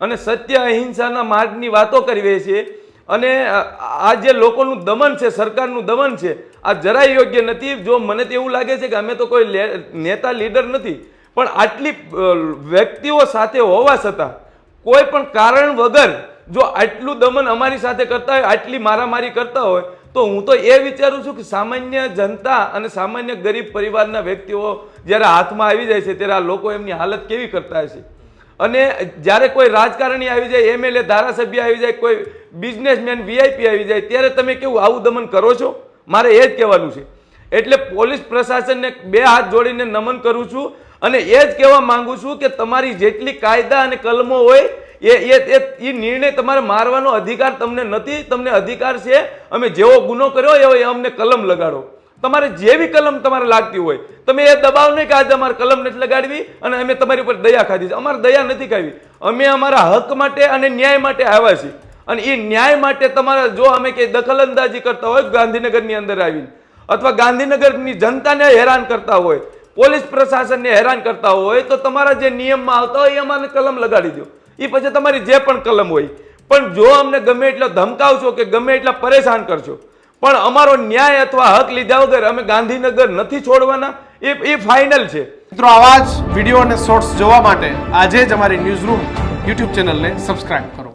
અને સત્ય અહિંસાના માર્ગની વાતો કરીએ છીએ અને આ જે લોકોનું દમન છે, સરકારનું દમન છે, આ જરાય યોગ્ય નથી. જો મને તો એવું લાગે છે કે અમે તો કોઈ નેતા લીડર નથી, પણ આટલી વ્યક્તિઓ સાથે હોવા છતાં કોઈ પણ કારણ વગર જો આટલું દમન અમારી સાથે કરતા હોય, આટલી મારામારી કરતા હોય, તો હું તો એ વિચારું છું કે સામાન્ય જનતા અને સામાન્ય ગરીબ પરિવારના વ્યક્તિઓ જ્યારે હાથમાં આવી જાય છે ત્યારે આ લોકો એમની હાલત કેવી કરતા હશે. અને જ્યારે કોઈ રાજકારણી આવી જાય, MLA ધારાસભ્ય આવી જાય, કોઈ બિઝનેસમેન VIP આવી જાય, ત્યારે તમે કેવું આવું દમન કરો છો? મારે એ જ કહેવાનું છે. એટલે પોલીસ પ્રશાસનને 2 હાથ જોડીને નમન કરું છું અને એ જ કહેવા માંગુ છું કે તમારી જેટલી કાયદા અને કલમો હોય એ નિર્ણય તમારે મારવાનો અધિકાર તમને નથી. તમને અધિકાર છે અમે જેવો ગુનો કર્યો એવો અમને કલમ લગાડો. તમારે જેવી કલમ તમારે લાગતી હોય તમે એ દબાવ નહીં કે આજે અમારે કલમ નથી લગાડવી અને અમે તમારી ઉપર દયા ખાધી છે. અમારે દયા નથી ખાવી. અમે અમારા હક માટે અને ન્યાય માટે આવ્યા છીએ અને એ ન્યાય માટે તમારે જો અમે કંઈ દખલઅંદાજી કરતા હોય ગાંધીનગરની અંદર આવીને અથવા ગાંધીનગરની જનતાને હેરાન કરતા હોય, પોલીસ પ્રશાસનને હેરાન કરતા હોય, તો તમારા જે નિયમમાં આવતા હોય એ અમારે કલમ લગાડી દો. એ પછી તમારી જે પણ કલમ હોય. પણ જો અમને ગમે એટલો ધમકાવશો કે ગમે એટલા પરેશાન કરશો, પણ અમારો ન્યાય અથવા હક લીધા વગર અમે ગાંધીનગર નથી છોડવાના. એ ફાઇનલ છે. મિત્રો, આવા જ વિડીયો અને શોર્ટ્સ જોવા માટે આજે જ અમારી ન્યૂઝ રૂમ YouTube ચેનલને સબસ્ક્રાઇબ કરો.